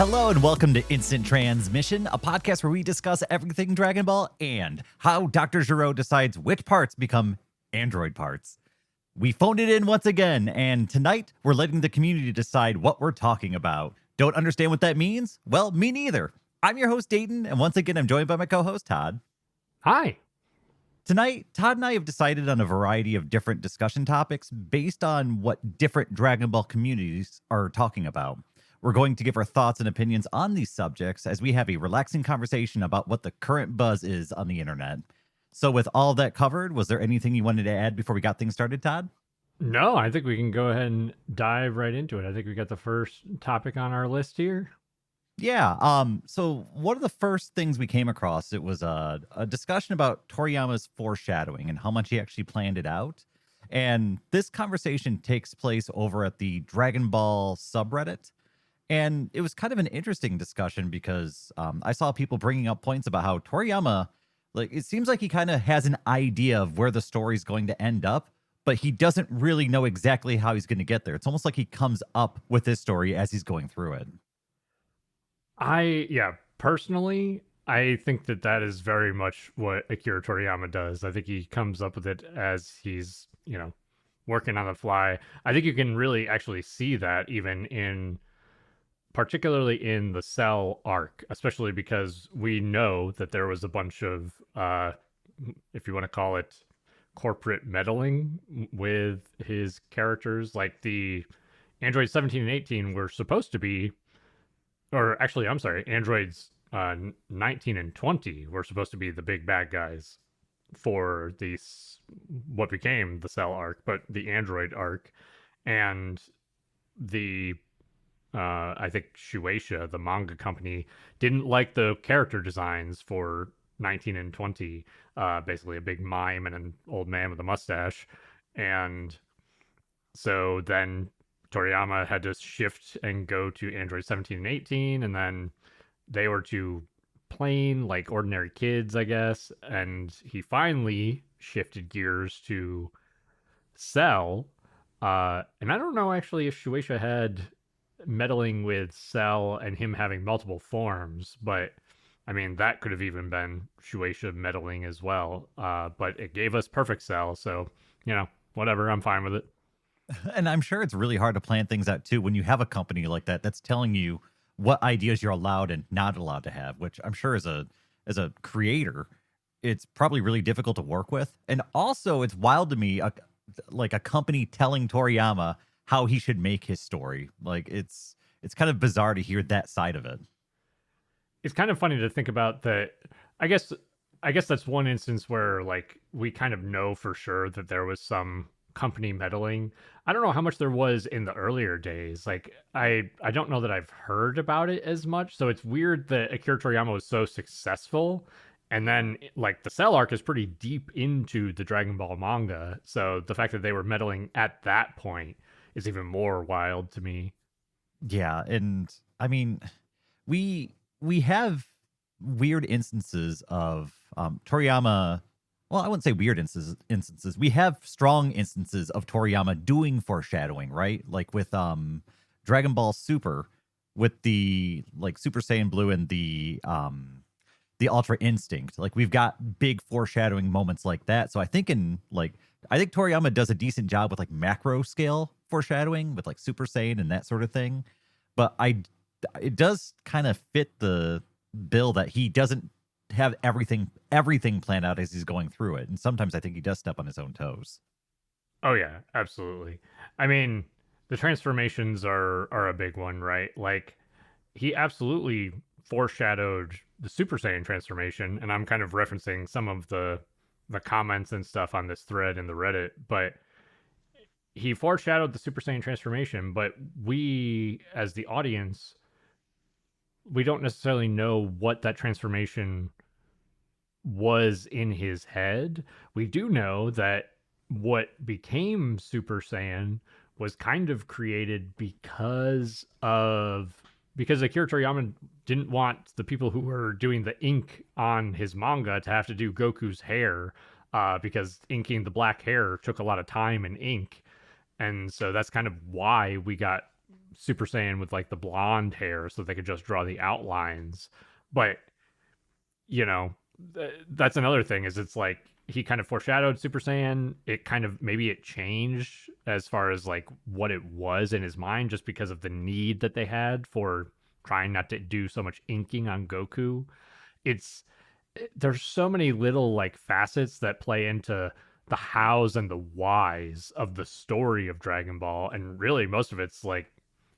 Hello and welcome to Instant Transmission, a podcast where we discuss everything Dragon Ball and how Dr. Gero decides which parts become android parts. We phoned it in once again, and tonight we're letting the community decide what we're talking about. Don't understand what that means? Well, me neither. I'm your host, Dayton, and once again I'm joined by my co-host, Todd. Hi. Tonight, Todd and I have decided on a variety of different discussion topics based on what different Dragon Ball communities are talking about. We're going to give our thoughts and opinions on these subjects as we have a relaxing conversation about what the current buzz is on the internet. So with all that covered, was there anything you wanted to add before we got things started, Todd? No, I think we can go ahead and dive right into it. I think we got the first topic on our list here. Yeah. So one of the first things we came across, it was a discussion about Toriyama's foreshadowing and how much he actually planned it out. And this conversation takes place over at the Dragon Ball subreddit. And it was kind of an interesting discussion because I saw people bringing up points about how Toriyama, like, it seems like he kind of has an idea of where the story's going to end up, but he doesn't really know exactly how he's going to get there. It's almost like he comes up with his story as he's going through it. Personally, I think that is very much what Akira Toriyama does. I think he comes up with it as he's, working on the fly. I think you can really actually see that even particularly in the Cell arc, especially because we know that there was a bunch of, if you want to call it, corporate meddling with his characters. Like the Androids 17 and 18 were supposed to be, or actually, I'm sorry, Androids 19 and 20 were supposed to be the big bad guys for what became the Cell arc, but the Android arc. And the I think Shueisha, the manga company, didn't like the character designs for 19 and 20, basically a big mime and an old man with a mustache. And so then Toriyama had to shift and go to Android 17 and 18, and then they were too plain, like ordinary kids, I guess. And he finally shifted gears to Cell. And I don't know actually if Shueisha had meddling with Cell and him having multiple forms, but I mean that could have even been Shueisha meddling as well. But it gave us perfect Cell, so whatever, I'm fine with it. And I'm sure it's really hard to plan things out too when you have a company like that that's telling you what ideas you're allowed and not allowed to have, which I'm sure as a creator, it's probably really difficult to work with. And also it's wild to me, like a company telling Toriyama how he should make his story. Like it's kind of bizarre to hear that side of it. It's kind of funny to think about that. I guess that's one instance where like we kind of know for sure that there was some company meddling. I don't know how much there was in the earlier days. Like I don't know that I've heard about it as much. So it's weird that Akira Toriyama was so successful. And then like the Cell arc is pretty deep into the Dragon Ball manga. So the fact that they were meddling at that point is even more wild to me. Yeah, and I mean, we have weird instances of Toriyama. Well, I wouldn't say weird instances. We have strong instances of Toriyama doing foreshadowing, right? Like with Dragon Ball Super, with the like Super Saiyan Blue and the Ultra Instinct. Like we've got big foreshadowing moments like that. So I think I think Toriyama does a decent job with like macro scale foreshadowing with like Super Saiyan and that sort of thing. But it does kind of fit the bill that he doesn't have everything planned out as he's going through it. And sometimes I think he does step on his own toes. Oh yeah, absolutely. I mean, the transformations are a big one, right? Like he absolutely foreshadowed the Super Saiyan transformation, and I'm kind of referencing some of the comments and stuff on this thread in the Reddit, but he foreshadowed the Super Saiyan transformation, but we as the audience, we don't necessarily know what that transformation was in his head. We do know that what became Super Saiyan was kind of created because Akira Toriyama didn't want the people who were doing the ink on his manga to have to do Goku's hair, because inking the black hair took a lot of time and ink. And so that's kind of why we got Super Saiyan with like the blonde hair so they could just draw the outlines. But you know, that's another thing is it's like he kind of foreshadowed Super Saiyan. It kind of maybe it changed as far as like what it was in his mind just because of the need that they had for trying not to do so much inking on Goku. It's there's so many little like facets that play into the hows and the whys of the story of Dragon Ball, and really most of it's like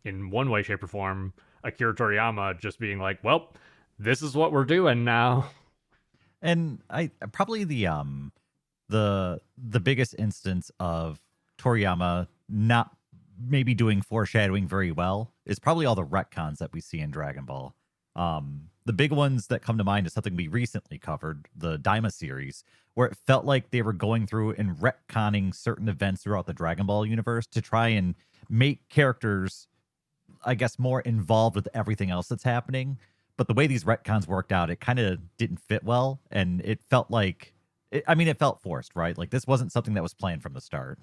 in one way, shape, or form, Akira Toriyama just being like, "Well, this is what we're doing now." And I probably the biggest instance of Toriyama not maybe doing foreshadowing very well is probably all the retcons that we see in Dragon Ball. The big ones that come to mind is something we recently covered, the Daima series, where it felt like they were going through and retconning certain events throughout the Dragon Ball universe to try and make characters, I guess, more involved with everything else that's happening. But the way these retcons worked out, it kind of didn't fit well, and it felt like, it felt forced, right? Like this wasn't something that was planned from the start.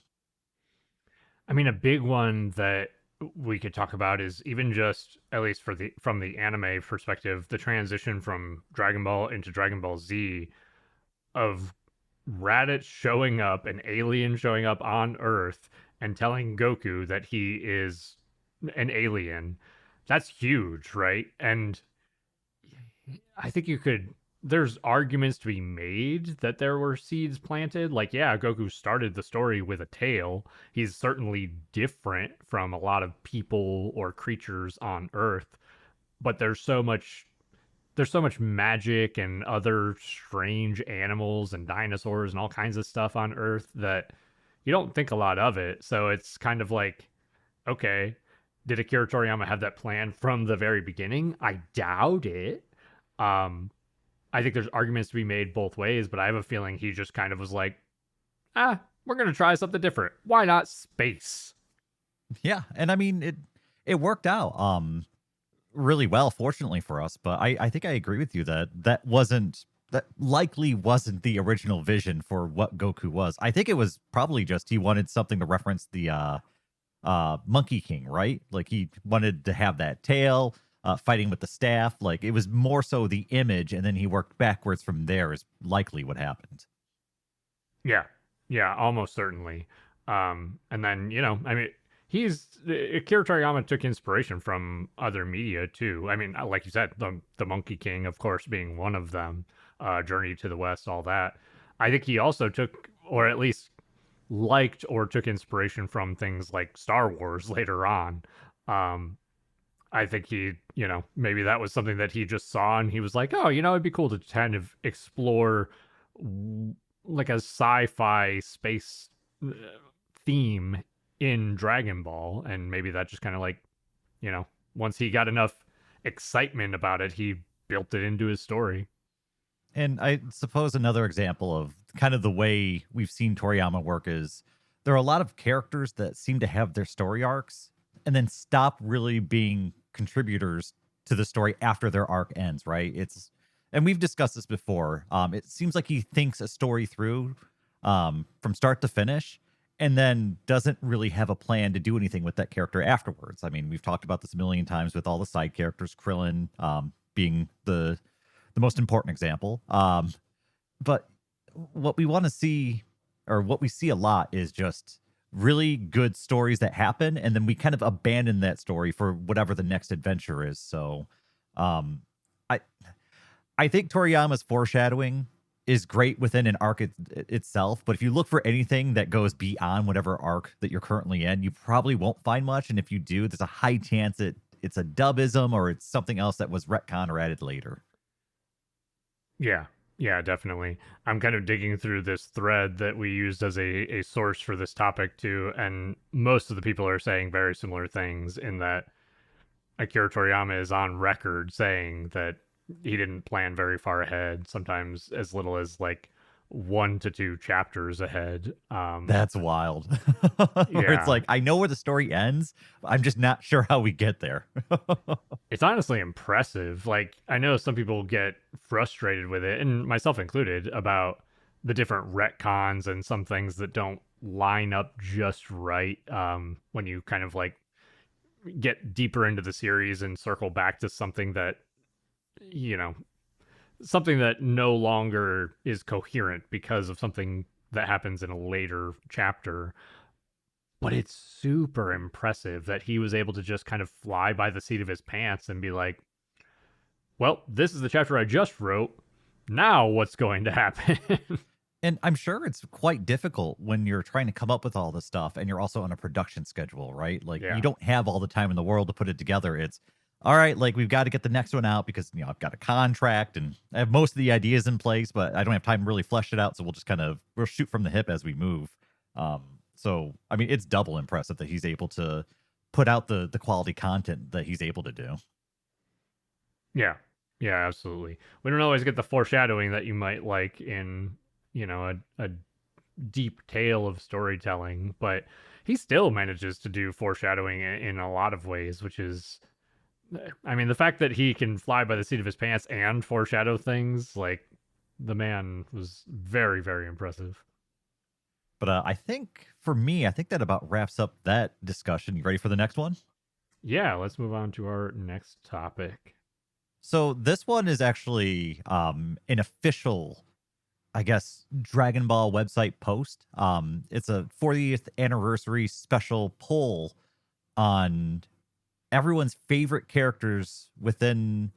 I mean, a big one that we could talk about is even just at least for the from the anime perspective, the transition from Dragon Ball into Dragon Ball Z of Raditz showing up, an alien showing up on Earth and telling Goku that he is an alien. That's huge, right? And I think you could there's arguments to be made that there were seeds planted. Like, yeah, Goku started the story with a tail. He's certainly different from a lot of people or creatures on Earth, but there's so much magic and other strange animals and dinosaurs and all kinds of stuff on Earth that you don't think a lot of it. So it's kind of like, okay, did Akira Toriyama have that plan from the very beginning? I doubt it. Um, I think there's arguments to be made both ways, but I have a feeling he just kind of was like, we're gonna try something different. Why not space? Yeah, and I mean it worked out really well, fortunately for us. But I think I agree with you that that likely wasn't the original vision for what Goku was. I think it was probably just he wanted something to reference the Monkey King, right? Like he wanted to have that tail, fighting with the staff. Like it was more so the image, and then he worked backwards from there. Is likely what happened. Yeah, yeah, almost certainly. And then I mean, he's Akira Toriyama took inspiration from other media too. I mean, like you said, the Monkey King, of course, being one of them. Journey to the West, all that. I think he also took, or at least liked, or took inspiration from things like Star Wars later on. Um, I think he, maybe that was something that he just saw and he was like, oh, it'd be cool to kind of explore like a sci-fi space theme in Dragon Ball. And maybe that just kind of like, you know, once he got enough excitement about it, he built it into his story. And I suppose another example of kind of the way we've seen Toriyama work is there are a lot of characters that seem to have their story arcs and then stop really being contributors to the story after their arc ends, right? And we've discussed this before. It seems like he thinks a story through from start to finish and then doesn't really have a plan to do anything with that character afterwards. I mean, we've talked about this a million times with all the side characters, Krillin being the most important example. But what we want to see, or what we see a lot, is just really good stories that happen, and then we kind of abandon that story for whatever the next adventure is. So, I I think Toriyama's foreshadowing is great within an arc itself, but if you look for anything that goes beyond whatever arc that you're currently in, you probably won't find much. And if you do, there's a high chance it's a dubism or it's something else that was retcon or added later. Yeah, yeah, definitely. I'm kind of digging through this thread that we used as a source for this topic too, and most of the people are saying very similar things in that Akira Toriyama is on record saying that he didn't plan very far ahead, sometimes as little as like 1 to 2 chapters ahead. That's wild. Where it's Yeah, like, I know where the story ends, but I'm just not sure how we get there. it's honestly impressive. Like, I know some people get frustrated with it, and myself included, about the different retcons and some things that don't line up just right when you kind of like get deeper into the series and circle back to something that, you know, something that no longer is coherent because of something that happens in a later chapter. But it's super impressive that he was able to just kind of fly by the seat of his pants and be like, well, this is the chapter I just wrote. Now what's going to happen? And I'm sure it's quite difficult when you're trying to come up with all this stuff and you're also on a production schedule, right? Like you Yeah. don't have all the time in the world to put it together. It's all right, like we've got to get the next one out because I've got a contract and I have most of the ideas in place, but I don't have time to really flesh it out. So we'll shoot from the hip as we move. So I mean it's double impressive that he's able to put out the quality content that he's able to do. Yeah. Yeah, absolutely. We don't always get the foreshadowing that you might like in, a deep tale of storytelling, but he still manages to do foreshadowing in a lot of ways, which is, I mean, the fact that he can fly by the seat of his pants and foreshadow things, like, the man was very, very impressive. But I think for me, I think that about wraps up that discussion. You ready for the next one? Yeah, let's move on to our next topic. So this one is actually an official, I guess, Dragon Ball website post. It's a 40th anniversary special poll on everyone's favorite characters within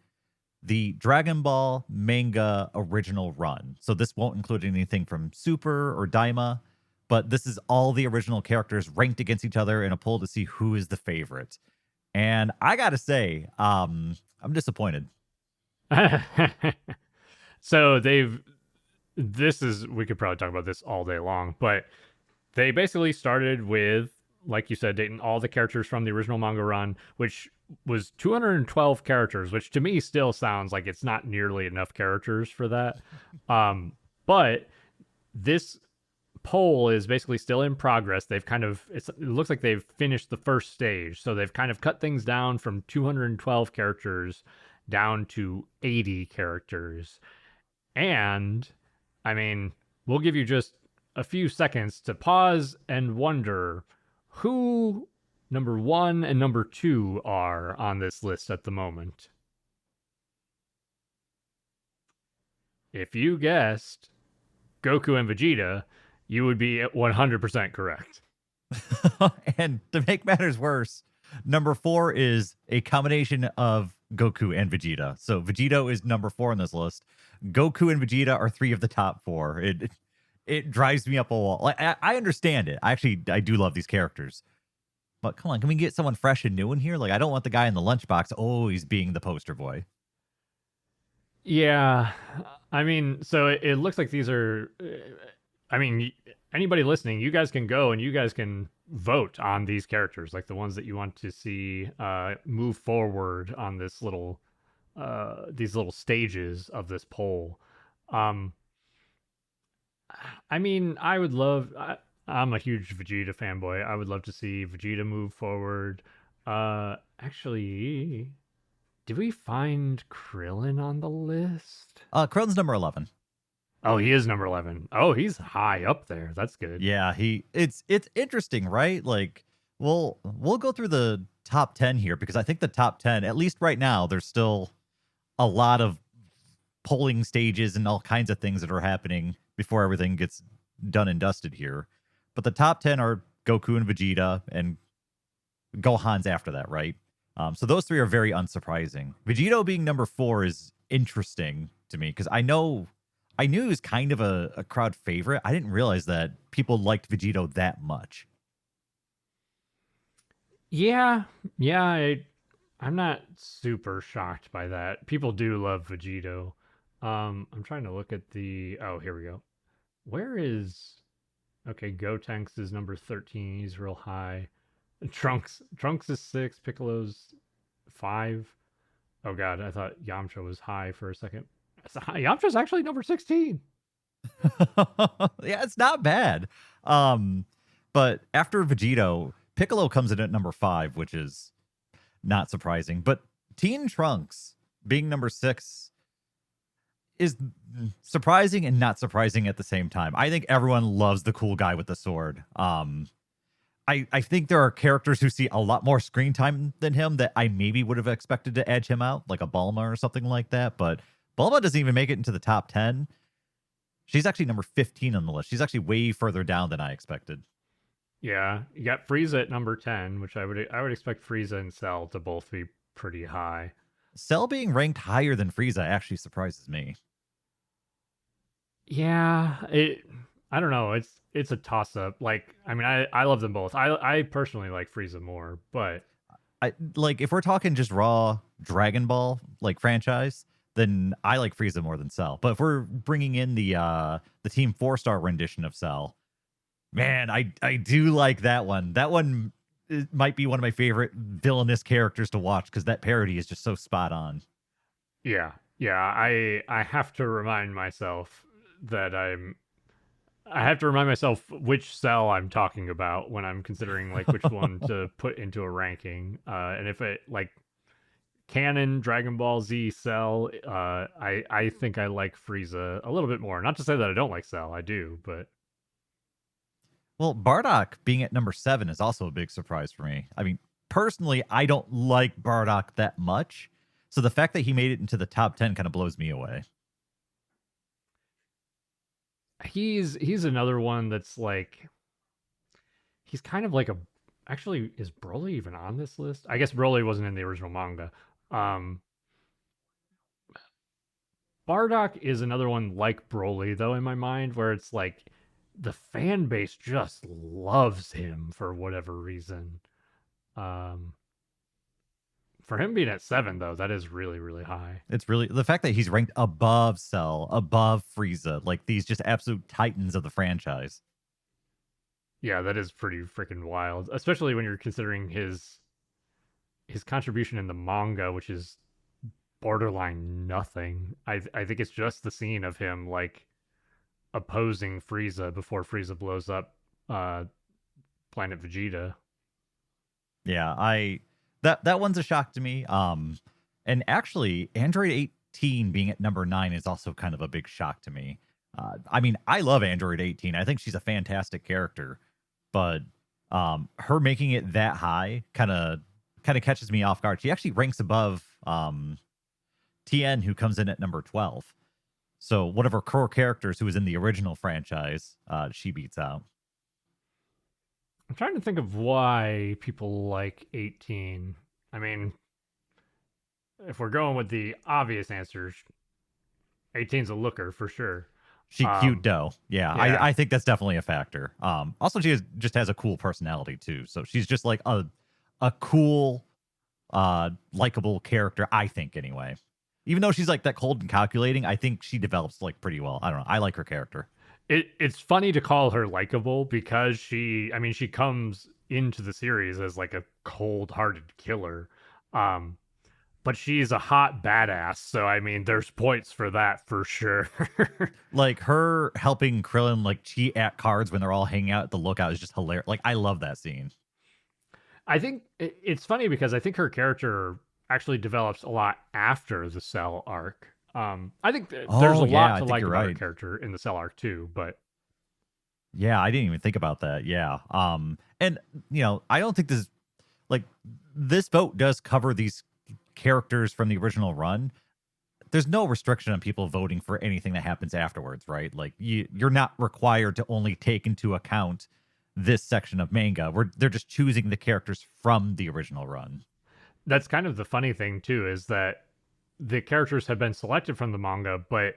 the Dragon Ball manga original run. So this won't include anything from Super or Daima, but this is all the original characters ranked against each other in a poll to see who is the favorite. And I gotta say, I'm disappointed. So we could probably talk about this all day long, but they basically started with, like you said, Dayton, all the characters from the original manga run, which was 212 characters, which to me still sounds like it's not nearly enough characters for that. But this poll is basically still in progress. They've it looks like they've finished the first stage. So they've kind of cut things down from 212 characters down to 80 characters. And I mean, we'll give you just a few seconds to pause and wonder who number 1 and number 2 are on this list at the moment. If you guessed Goku and Vegeta, you would be 100% correct. And to make matters worse, number 4 is a combination of Goku and Vegeta. So Vegito is number 4 on this list. Goku and Vegeta are 3 of the top 4. It drives me up a wall. Like I understand it. I do love these characters. But come on, can we get someone fresh and new in here? Like I don't want the guy in the lunchbox always being the poster boy. Yeah. I mean, so it looks like these are I mean, anybody listening, you guys can go and you guys can vote on these characters, like the ones that you want to see move forward on this these little stages of this poll. I mean, I'm a huge Vegeta fanboy. I would love to see Vegeta move forward. Actually, did we find Krillin on the list? Krillin's number 11. Oh, he is number 11. Oh, he's high up there. That's good. Yeah, it's interesting, right? Like we'll go through the top 10 here because I think the top 10, at least right now, there's still a lot of polling stages and all kinds of things that are happening before everything gets done and dusted here. But the top 10 are Goku and Vegeta, and Gohan's after that, right? So those 3 are very unsurprising. Vegito being number 4 is interesting to me because I knew he was kind of a crowd favorite. I didn't realize that people liked Vegito that much. Yeah, I'm not super shocked by that. People do love Vegito. I'm trying to look at oh, here we go. Where is okay, Gotenks is number 13. He's real high. Trunks is 6, Piccolo's 5. Oh god, I thought Yamcha was high for a second. Yamcha's actually number 16. Yeah, it's not bad. But after Vegito, Piccolo comes in at number 5, which is not surprising. But Teen Trunks being number 6 is surprising and not surprising at the same time. I think everyone loves the cool guy with the sword. I think there are characters who see a lot more screen time than him that I maybe would have expected to edge him out, like a Bulma or something like that. But Bulma doesn't even make it into the top 10. She's actually number 15 on the list. She's actually way further down than I expected. Yeah, you got Frieza at number 10, which I would expect Frieza and Cell to both be pretty high. Cell being ranked higher than Frieza actually surprises me. Yeah, I don't know. It's a toss up. Like, I mean, I love them both. I personally like Frieza more, but I like if we're talking just raw Dragon Ball like franchise, then I like Frieza more than Cell. But if we're bringing in the Team 4-star rendition of Cell, man, I do like that one. That one might be one of my favorite villainous characters to watch because that parody is just so spot on. yeah, yeah. I have to remind myself that I have to remind myself which Cell I'm talking about when I'm considering like which one to put into a ranking. And if it like canon Dragon Ball Z Cell, I think I like Frieza a little bit more. Not to say that I don't like Cell, I do, but Well, Bardock being at number 7 is also a big surprise for me. I mean, personally, I don't like Bardock that much. So the fact that he made it into the top 10 kind of blows me away. he's another one that's like he's kind of like a actually is Broly even on this list? I guess Broly wasn't in the original manga. Um Bardock is another one like Broly though in my mind where it's like the fan base just loves him for whatever reason. Um for him being at 7 though, that is really really high. It's really the fact that he's ranked above Cell, above Frieza, like these just absolute titans of the franchise. Yeah, that is pretty freaking wild, especially when you're considering his contribution in the manga, which is borderline nothing. I think it's just the scene of him like opposing Frieza before Frieza blows up planet Vegeta. Yeah, I that one's a shock to me. And actually, Android 18 being at number 9 is also kind of a big shock to me. I mean, I love Android 18. I think she's a fantastic character, but her making it that high kind of catches me off guard. She actually ranks above TN, who comes in at number 12. So one of her core characters who was in the original franchise, she beats out. I'm trying to think of why people like 18. I mean, if we're going with the obvious answers, 18's a looker for sure. She cute dough. Yeah, yeah. I think that's definitely a factor. Also just has a cool personality too. So she's just like a cool, likable character, I think anyway. Even though she's like that cold and calculating, I think she develops like pretty well. I don't know. I like her character. It's funny to call her likable because she comes into the series as like a cold-hearted killer. But she's a hot badass, so I mean there's points for that for sure. Like her helping Krillin like cheat at cards when they're all hanging out at the lookout is just hilarious. Like I love that scene. I think it's funny because I think her character actually develops a lot after the Cell arc. I think there's a lot to like about her character in the Cell arc too, but yeah, I didn't even think about that. Yeah. And you know, I don't think this vote does cover these characters from the original run. There's no restriction on people voting for anything that happens afterwards, right? Like you're not required to only take into account this section of manga. They're just choosing the characters from the original run. That's kind of the funny thing too, is that the characters have been selected from the manga, but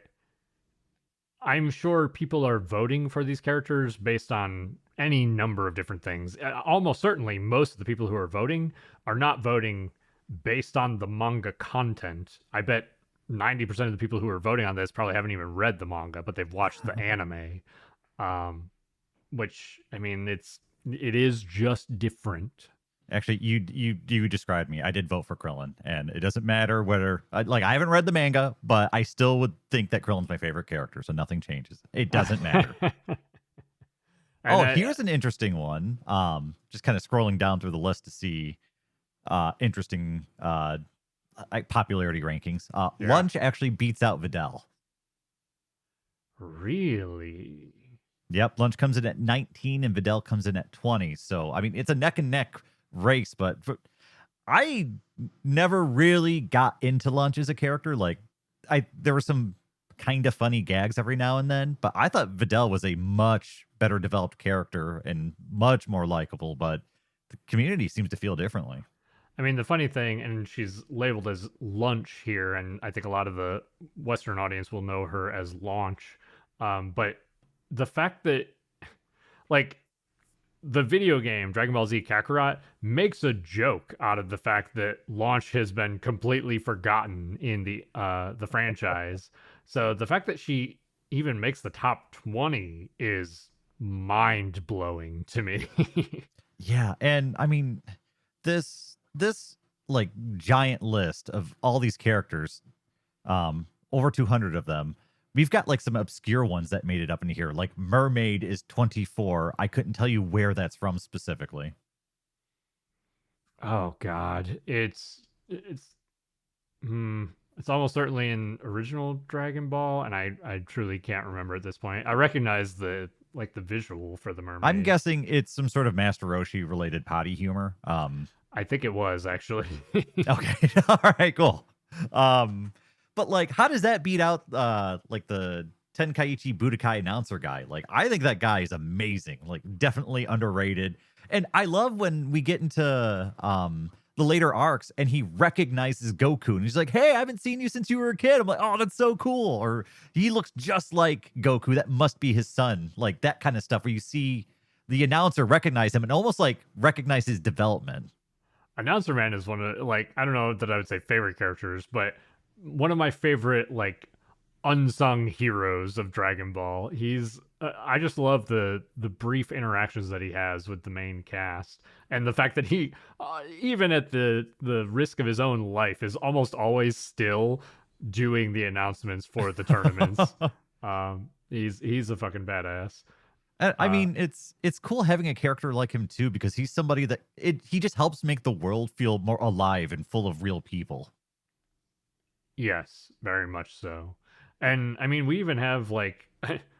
I'm sure people are voting for these characters based on any number of different things. Almost certainly, most of the people who are voting are not voting based on the manga content. I bet 90% of the people who are voting on this probably haven't even read the manga, but they've watched the anime. Which, I mean, it is just different. Actually, you described me. I did vote for Krillin, and it doesn't matter whether I haven't read the manga, but I still would think that Krillin's my favorite character, so nothing changes. It doesn't matter. Here's an interesting one. Just kind of scrolling down through the list to see interesting popularity rankings. Yeah. Lunch actually beats out Videl. Really? Yep, Lunch comes in at 19 and Videl comes in at 20. So, I mean, it's a neck and neck race, but I never really got into Lunch as a character. Like, there were some kind of funny gags every now and then, but I thought Videl was a much better developed character and much more likable, but the community seems to feel differently. I mean, the funny thing, and she's labeled as Lunch here, and I think a lot of the Western audience will know her as Launch. But the fact that, like, the video game Dragon Ball Z Kakarot makes a joke out of the fact that Launch has been completely forgotten in the franchise. So the fact that she even makes the top 20 is mind blowing to me. Yeah, and I mean, this like giant list of all these characters, over 200 of them. We've got like some obscure ones that made it up in here. Like Mermaid is 24. I couldn't tell you where that's from specifically. Oh God, it's almost certainly an original Dragon Ball, and I truly can't remember at this point. I recognize the visual for the I'm mermaid. guessing it's some sort of Master Roshi related potty humor. I think it was actually. Okay. All right, cool. But like, how does that beat out like the Tenkaichi Budokai announcer guy? Like, I think that guy is amazing. Like, definitely underrated. And I love when we get into the later arcs and he recognizes Goku and he's like, "Hey, I haven't seen you since you were a kid." I'm like, "Oh, that's so cool." Or he looks just like Goku. That must be his son. Like that kind of stuff where you see the announcer recognize him and almost like recognize his development. Announcer Man is one of like I don't know that I would say favorite characters, but one of my favorite like unsung heroes of Dragon Ball. He's I just love the brief interactions that he has with the main cast, and the fact that he even at the risk of his own life is almost always still doing the announcements for the tournaments. He's a fucking badass. And, I Uh, mean, it's cool having a character like him too because he's somebody that he just helps make the world feel more alive and full of real people. yes, very much so. And I mean, we even have like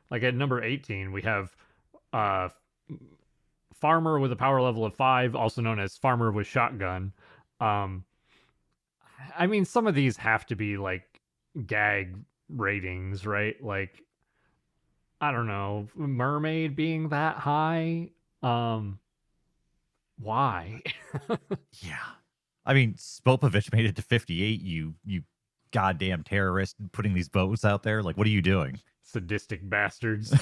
like at number 18, we have uh Farmer with a power level of 5, also known as Farmer with Shotgun. Um, I mean, some of these have to be like gag ratings, right? Like, I don't know, Mermaid being that high. Um, why? Yeah. I mean, Spopovich made it to 58. You goddamn terrorist putting these boats out there. Like, what are you doing? Sadistic bastards.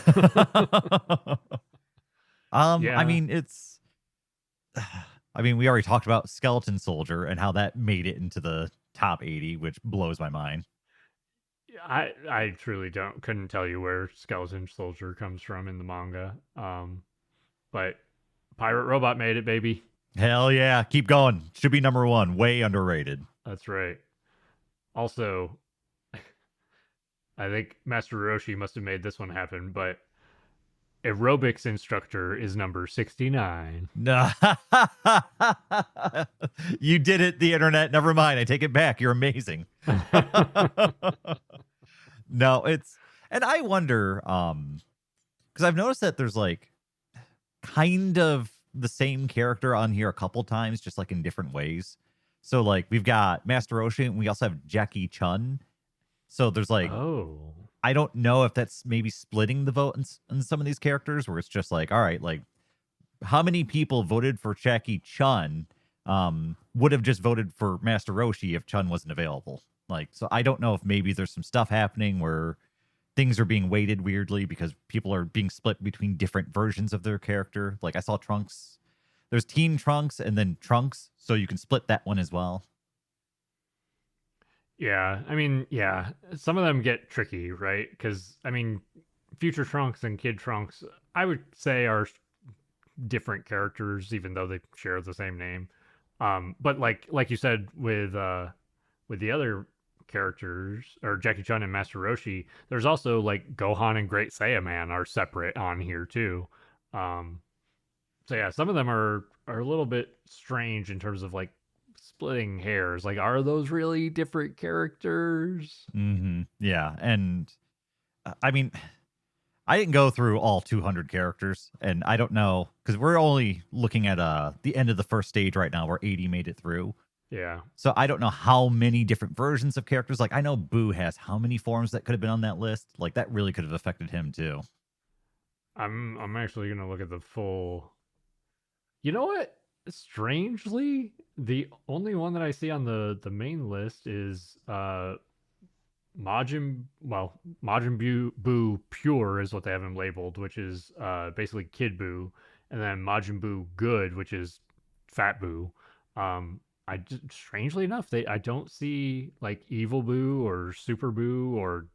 I Yeah, mean, it's I mean, we already talked about Skeleton Soldier and how that made it into the top 80, which blows my mind. I truly couldn't tell you where Skeleton Soldier comes from in the manga. But Pirate Robot made it, baby. Hell yeah, keep going. Should be number 1. Way underrated. That's right. Also, I think Master Roshi must have made this one happen, but aerobics instructor is number 69. No. You did it, the internet. Never mind. I take it back. You're amazing. No, it's and I wonder, because I've noticed that there's like kind of the same character on here a couple times, just like in different ways. So like we've got Master Roshi and we also have Jackie Chun. So there's like Oh. I don't know if that's maybe splitting the vote in some of these characters where it's just like, all right, like how many people voted for Jackie Chun would have just voted for Master Roshi if Chun wasn't available. Like, so I don't know if maybe there's some stuff happening where things are being weighted weirdly because people are being split between different versions of their character. Like I saw Trunks. There's Teen Trunks and then Trunks, so you can split that one as well. Yeah, I mean, yeah, some of them get tricky, right? Because I mean, Future Trunks and Kid Trunks, I would say are different characters, even though they share the same name. But like you said with the other characters or Jackie Chun and Master Roshi, there's also like Gohan and Great Saiyaman are separate on here too. Um, so yeah, some of them are a little bit strange in terms of like splitting hairs. Like, are those really different characters? Yeah, and I mean, I didn't go through all 200 characters, and I don't know because we're only looking at the end of the first stage right now, where 80 made it through. Yeah. So I don't know how many different versions of characters. Like I know Boo has how many forms that could have been on that list. Like that really could have affected him too. I'm actually gonna look at the full. You know what? Strangely, the only one that I see on the main list is Majin Buu Pure is what they have him labeled, which is basically Kid Buu, and then Majin Buu Good, which is Fat Buu. Strangely enough, I don't see like Evil Buu or Super Buu or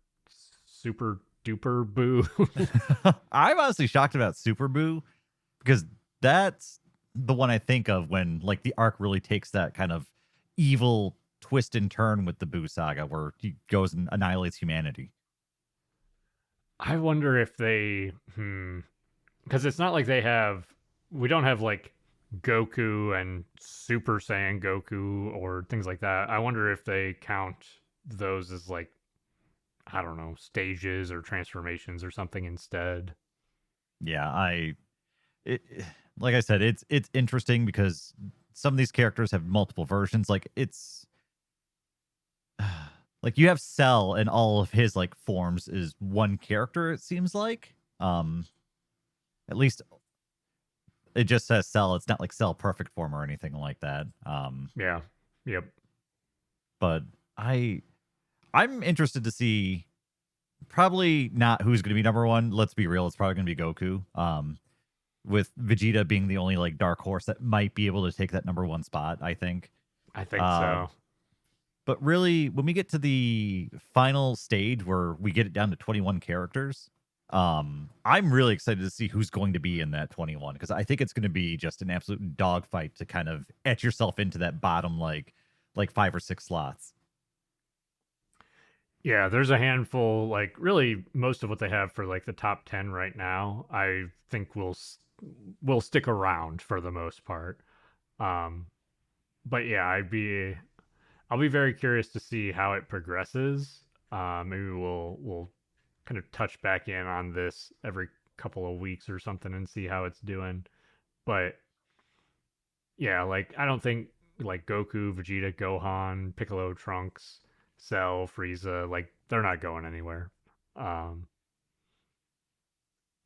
Super Duper Buu. I'm honestly shocked about Super Boo because that's the one I think of when like the arc really takes that kind of evil twist and turn with the Boo saga where he goes and annihilates humanity. I wonder if they, because it's not like we don't have like Goku and Super Saiyan Goku or things like that. I wonder if they count those as like, I don't know, stages or transformations or something instead. Yeah, it, like I said, it's interesting because some of these characters have multiple versions. Like it's like you have Cell and all of his like forms is one character. It seems like, at least it just says Cell. It's not like Cell perfect form or anything like that. Yeah. Yep. But I'm interested to see. Probably not who's going to be number one. Let's be real. It's probably going to be Goku. With Vegeta being the only like dark horse that might be able to take that number one spot, I think. I think so. But really, when we get to the final stage where we get it down to 21 characters, I'm really excited to see who's going to be in that 21 because I think it's going to be just an absolute dogfight to kind of etch yourself into that bottom like 5 or 6 slots. Yeah, there's a handful, like really most of what they have for like the top 10 right now, I think will stick around for the most part. Um, but yeah, I'll be very curious to see how it progresses. Maybe we'll kind of touch back in on this every couple of weeks or something and see how it's doing. But yeah, like I don't think like Goku, Vegeta, Gohan, Piccolo, Trunks, Cell, Frieza, like they're not going anywhere. Um,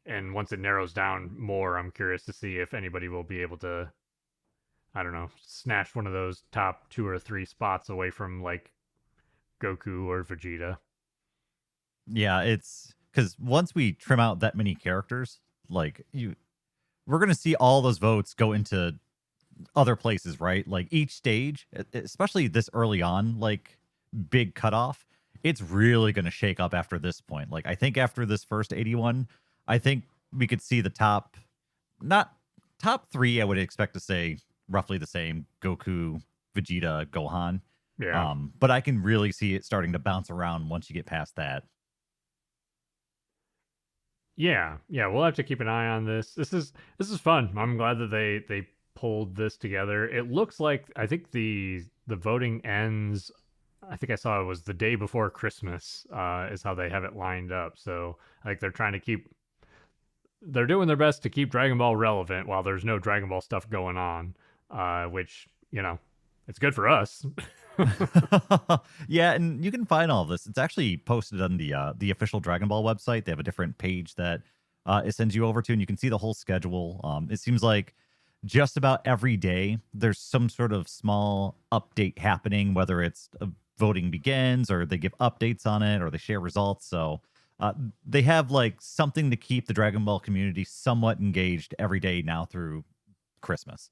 and once it narrows down more, I'm curious to see if anybody will be able to, I don't know, snatch one of those top 2 or 3 spots away from like Goku or Vegeta. Yeah, it's because once we trim out that many characters, we're gonna see all those votes go into other places, right? Like each stage, especially this early on, like big cutoff, it's really gonna shake up after this point. Like I think after this first 81, I think we could see the not top three. I would expect to say roughly the same: Goku, Vegeta, Gohan. Yeah. But I can really see it starting to bounce around once you get past that. Yeah, yeah, we'll have to keep an eye on this. This is fun. I'm glad that they pulled this together. It looks like I think the voting ends. I think I saw it was the day before Christmas. Is how they have it lined up. So like they're trying to keep. They're doing their best to keep Dragon Ball relevant while there's no Dragon Ball stuff going on. Which it's good for us. Yeah, and you can find all of this. It's actually posted on the official Dragon Ball website. They have a different page that it sends you over to, and you can see the whole schedule. It seems like just about every day there's some sort of small update happening, whether it's voting begins or they give updates on it or they share results. So they have like something to keep the Dragon Ball community somewhat engaged every day now through Christmas.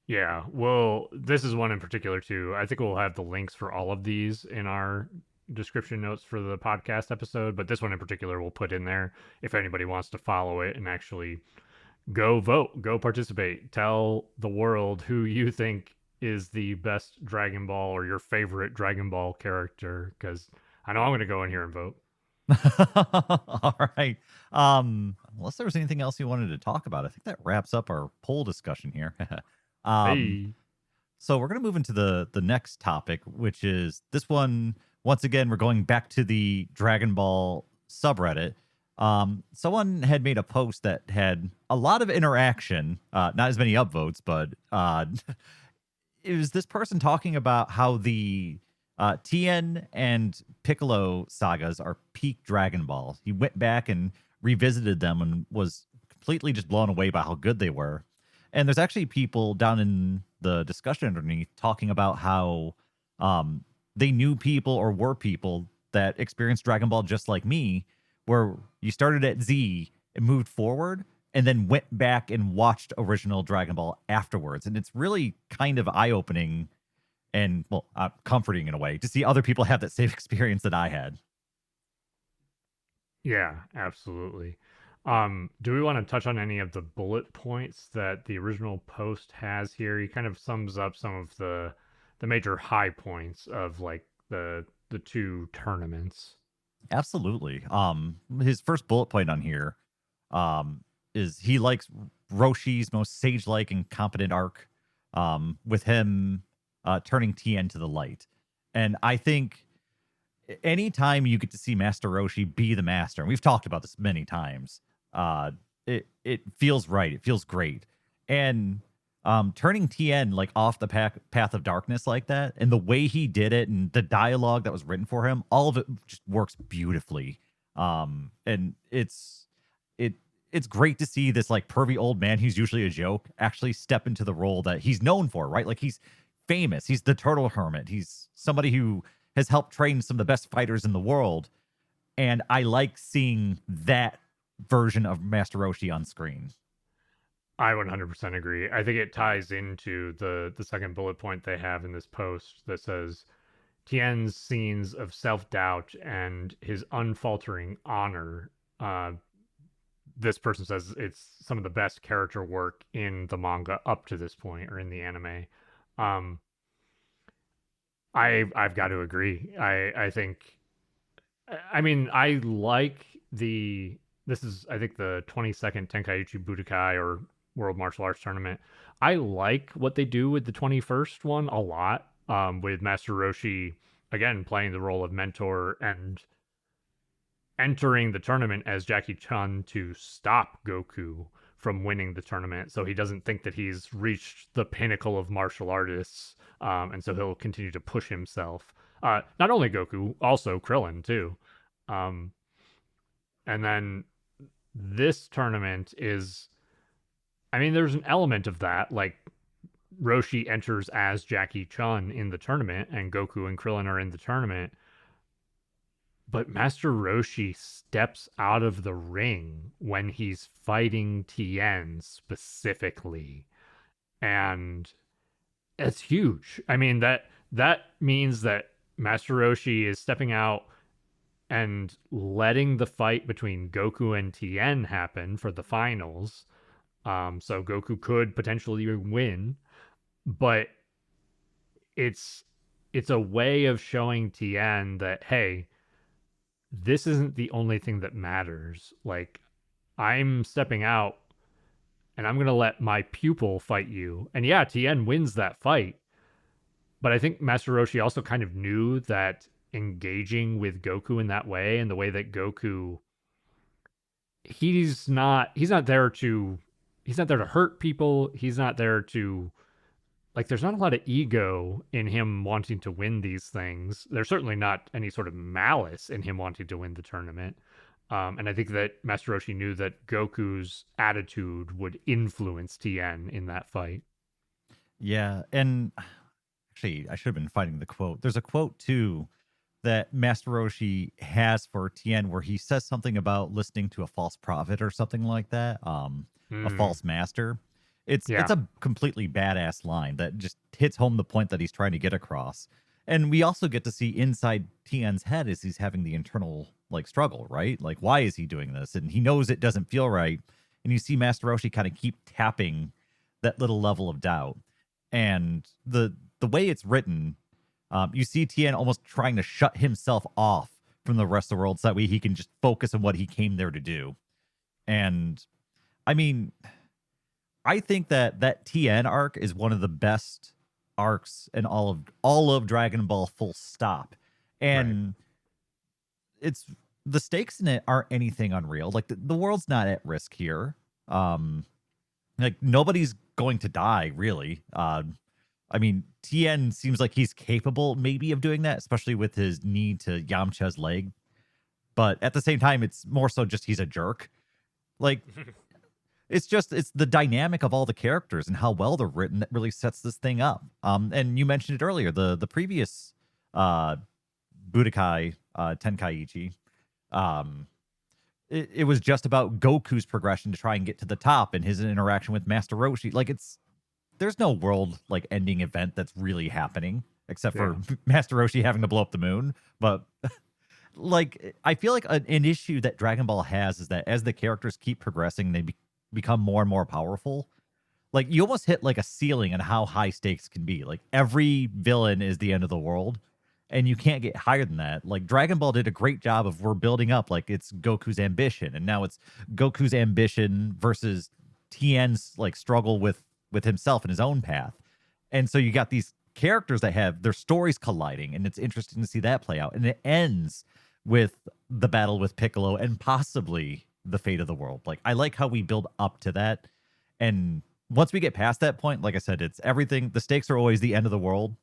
Yeah, well, this is one in particular too. I think we'll have the links for all of these in our description notes for the podcast episode, but this one in particular we'll put in there if anybody wants to follow it and actually go vote, go participate, tell the world who you think is the best Dragon Ball or your favorite Dragon Ball character because I know I'm going to go in here and vote. All right. Unless there was anything else you wanted to talk about, I think that wraps up our poll discussion here. Um, Hey. so we're going to move into the next topic, which is this one. Once again, we're going back to the Dragon Ball subreddit. Someone had made a post that had a lot of interaction, not as many upvotes, but it was this person talking about how the Tien and Piccolo sagas are peak Dragon Ball. He went back and revisited them and was completely just blown away by how good they were. And there's actually people down in the discussion underneath talking about how they knew people or were people that experienced Dragon Ball just like me, where you started at Z and moved forward and then went back and watched original Dragon Ball afterwards. And it's really kind of eye opening and, well, comforting in a way to see other people have that same experience that I had. Yeah, absolutely. Do we want to touch on any of the bullet points that the original post has here? He kind of sums up some of the major high points of like the two tournaments. Absolutely. His first bullet point on here is he likes Roshi's most sage-like and competent arc, with him turning Tien to the light. And I think anytime you get to see Master Roshi be the master, and we've talked about this many times, it feels right. It feels great. And turning Tien like off the path of darkness like that, and the way he did it, and the dialogue that was written for him, all of it just works beautifully. And it's great to see this like pervy old man who's usually a joke actually step into the role that he's known for, right? Like he's famous. He's the Turtle Hermit. He's somebody who has helped train some of the best fighters in the world. And I like seeing that version of Master Roshi on screen. I 100% agree. I think it ties into the second bullet point they have in this post that says Tien's scenes of self-doubt and his unfaltering honor. This person says it's some of the best character work in the manga up to this point, or in the anime. Um, I've got to agree. I think, I mean, I like this is, I think, the 22nd Tenkaichi Budokai or World Martial Arts Tournament. I like what they do with the 21st one a lot, with Master Roshi again playing the role of mentor and entering the tournament as Jackie Chun to stop Goku from winning the tournament, so he doesn't think that he's reached the pinnacle of martial artists, and so he'll continue to push himself. Not only Goku, also Krillin too. Um, and then this tournament is, I mean, there's an element of that, like Roshi enters as Jackie Chun in the tournament, and Goku and Krillin are in the tournament. But Master Roshi steps out of the ring when he's fighting Tien specifically. And it's huge. I mean, that means that Master Roshi is stepping out and letting the fight between Goku and Tien happen for the finals. So Goku could potentially win, but it's a way of showing Tien that, hey, this isn't the only thing that matters. Like, I'm stepping out and I'm going to let my pupil fight you. And yeah, Tien wins that fight. But I think Master Roshi also kind of knew that engaging with Goku in that way, and the way that Goku, he's not there to hurt people. He's not there to, like, there's not a lot of ego in him wanting to win these things. There's certainly not any sort of malice in him wanting to win the tournament. And I think that Master Roshi knew that Goku's attitude would influence Tien in that fight. Yeah, and actually, I should have been finding the quote. There's a quote too that Master Roshi has for Tien where he says something about listening to a false prophet or something like that. A false master. It's a completely badass line that just hits home the point that he's trying to get across. And we also get to see inside Tien's head as he's having the internal like struggle, right? Like, why is he doing this? And he knows it doesn't feel right. And you see Master Roshi kind of keep tapping that little level of doubt. And the way it's written, you see Tien almost trying to shut himself off from the rest of the world so that way he can just focus on what he came there to do. And I mean, I think that Tien arc is one of the best arcs in all of Dragon Ball, full stop. And Right. it's the stakes in it aren't anything unreal. Like the world's not at risk here. Um, like nobody's going to die really. I mean, Tien seems like he's capable maybe of doing that, especially with his knee to Yamcha's leg. But at the same time, it's more so just he's a jerk. Like it's the dynamic of all the characters and how well they're written that really sets this thing up. And you mentioned it earlier, the previous uh Budokai Tenkaichi. Um, it was just about Goku's progression to try and get to the top and his interaction with Master Roshi. Like there's no world like ending event that's really happening except for Master Roshi having to blow up the moon. But like I feel like an issue that Dragon Ball has is that as the characters keep progressing, they become more and more powerful. Like you almost hit like a ceiling on how high stakes can be. Like every villain is the end of the world, and you can't get higher than that. Like Dragon Ball did a great job of we're building up like it's Goku's ambition, and now it's Goku's ambition versus Tien's like struggle with himself and his own path. And so you got these characters that have their stories colliding, and it's interesting to see that play out. And it ends with the battle with Piccolo and possibly the fate of the world. Like I like how we build up to that. And once we get past that point, like I said, it's everything. The stakes are always the end of the world.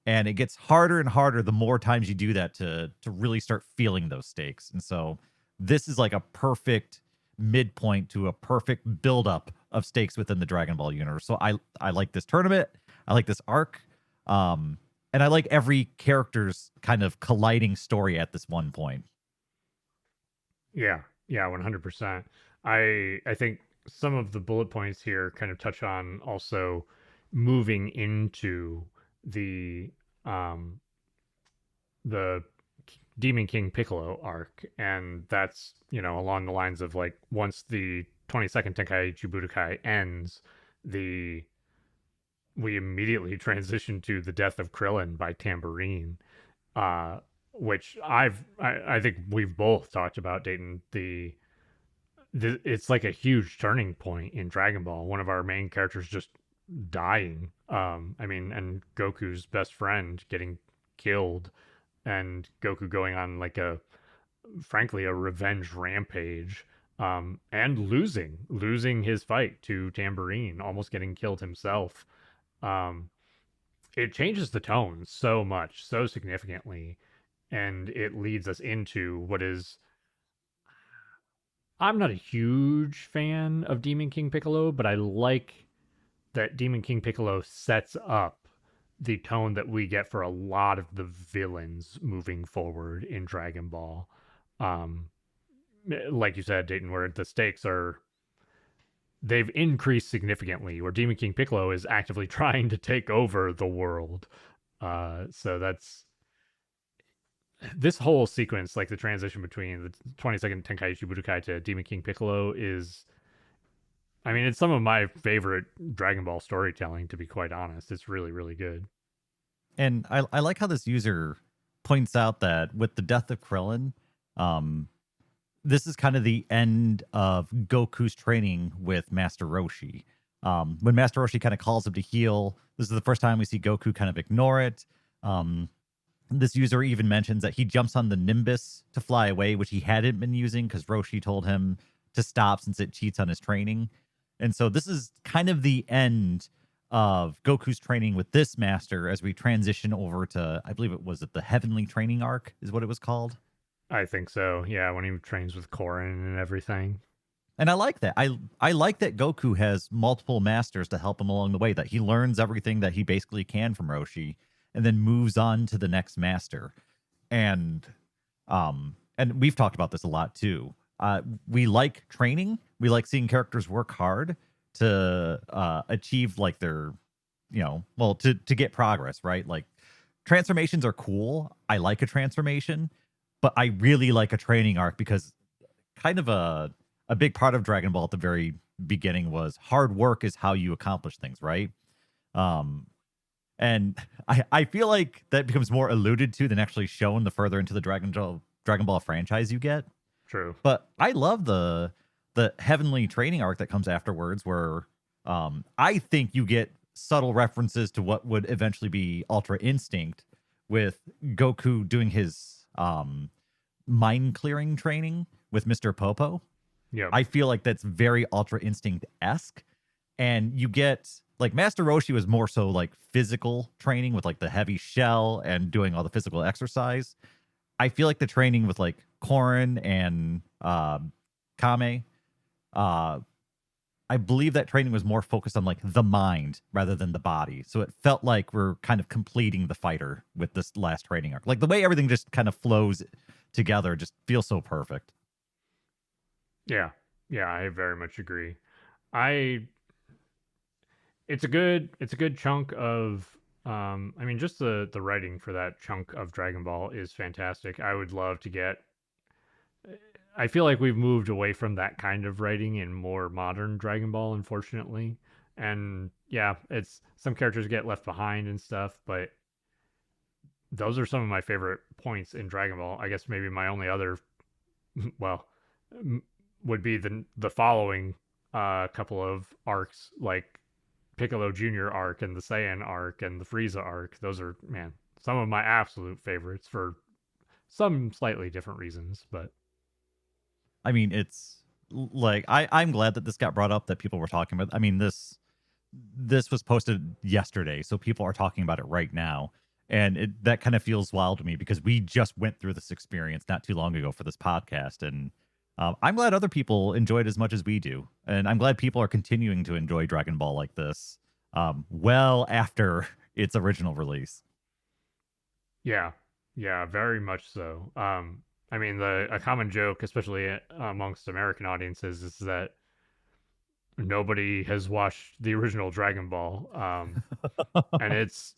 And it gets harder and harder the more times you do that to really start feeling those stakes. And so this is like a perfect midpoint to a perfect buildup of stakes within the Dragon Ball universe. So I like this tournament. I like this arc. And I like every character's kind of colliding story at this one point. Yeah, 100%. I think some of the bullet points here kind of touch on also moving into the um the Demon King Piccolo arc, and that's, along the lines of like once the 22nd Tenkaichi Budokai ends, we immediately transition to the death of Krillin by Tambourine, which I think we've both talked about, Dayton. It's like a huge turning point in Dragon Ball. One of our main characters just dying. I mean, and Goku's best friend getting killed, and Goku going on like frankly, a revenge rampage, and losing his fight to Tambourine, almost getting killed himself. Um, it changes the tone so much, so significantly, and it leads us into what is. I'm not a huge fan of Demon King Piccolo, but I like that Demon King Piccolo sets up the tone that we get for a lot of the villains moving forward in Dragon Ball. Um, like you said, Dayton, where the stakes they've increased significantly, where Demon King Piccolo is actively trying to take over the world. So that's this whole sequence, like the transition between the 22nd Tenkaichi Budokai to Demon King Piccolo is, I mean, it's some of my favorite Dragon Ball storytelling, to be quite honest. It's really, really good. And I like how this user points out that with the death of Krillin, this is kind of the end of Goku's training with Master Roshi. When Master Roshi kind of calls him to heal, this is the first time we see Goku kind of ignore it. This user even mentions that he jumps on the Nimbus to fly away, which he hadn't been using because Roshi told him to stop since it cheats on his training. And so this is kind of the end of Goku's training with this master as we transition over to, I believe it was the Heavenly Training Arc is what it was called. I think so. Yeah, when he trains with Korin and everything. And I like that. I like that Goku has multiple masters to help him along the way, that he learns everything that he basically can from Roshi and then moves on to the next master. And we've talked about this a lot too. We like training. We like seeing characters work hard to achieve like their, to get progress, right? Like transformations are cool. I like a transformation, but I really like a training arc because kind of a big part of Dragon Ball at the very beginning was hard work is how you accomplish things, right? And I feel like that becomes more alluded to than actually shown the further into the Dragon Ball franchise you get. True. But I love the Heavenly Training arc that comes afterwards, where I think you get subtle references to what would eventually be Ultra Instinct, with Goku doing his mind clearing training with Mr. Popo. Yep. I feel like that's very Ultra Instinct esque. And you get like Master Roshi was more so like physical training with like the heavy shell and doing all the physical exercise. I feel like the training with like Korin and Kame, uh, I believe that training was more focused on like the mind rather than the body. So it felt like we're kind of completing the fighter with this last training arc. Like the way everything just kind of flows together just feels so perfect. Yeah. Yeah, I very much agree. I it's a good chunk of I mean just the writing for that chunk of Dragon Ball is fantastic. I would love to get I feel like we've moved away from that kind of writing in more modern Dragon Ball, unfortunately. And yeah, it's some characters get left behind and stuff, but those are some of my favorite points in Dragon Ball. I guess maybe my only other, well, would be the following couple of arcs, like Piccolo Junior arc and the Saiyan arc and the Frieza arc. Those are, man, some of my absolute favorites for some slightly different reasons, but I mean, it's like I'm glad that this got brought up that people were talking about. I mean, this was posted yesterday, so people are talking about it right now. And that kind of feels wild to me because we just went through this experience not too long ago for this podcast. And I'm glad other people enjoy it as much as we do. And I'm glad people are continuing to enjoy Dragon Ball like this well after its original release. yeah, yeah, very much so. I mean, the a common joke, especially amongst American audiences, is that nobody has watched the original Dragon Ball, and it's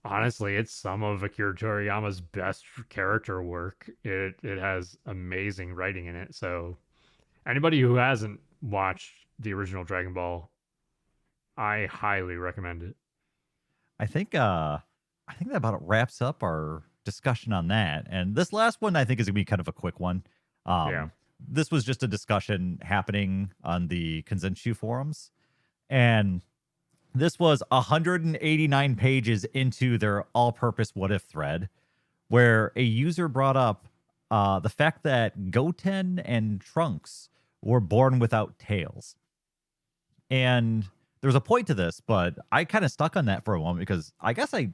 honestly it's some of Akira Toriyama's best character work. It has amazing writing in it. So anybody who hasn't watched the original Dragon Ball, I highly recommend it. I think that about wraps up our discussion on that. And this last one I think is gonna be kind of a quick one. Yeah, This was just a discussion happening on the Kensenshu forums, and this was 189 pages into their all-purpose what if thread, where a user brought up the fact that Goten and Trunks were born without tails. And there's a point to this, but I kind of stuck on that for a moment because I guess I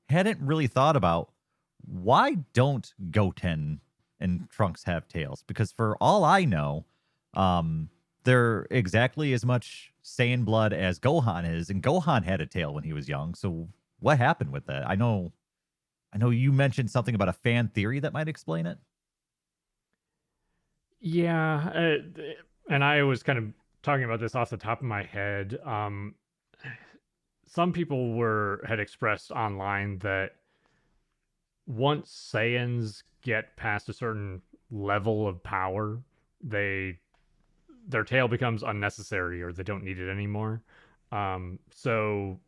hadn't really thought about why don't Goten and Trunks have tails? Because for all I know, they're exactly as much Saiyan blood as Gohan is, and Gohan had a tail when he was young. So what happened with that? I know you mentioned something about a fan theory that might explain it. yeah, and I was kind of talking about this off the top of my head. Some people were had expressed online that once Saiyans get past a certain level of power, they their tail becomes unnecessary or they don't need it anymore. So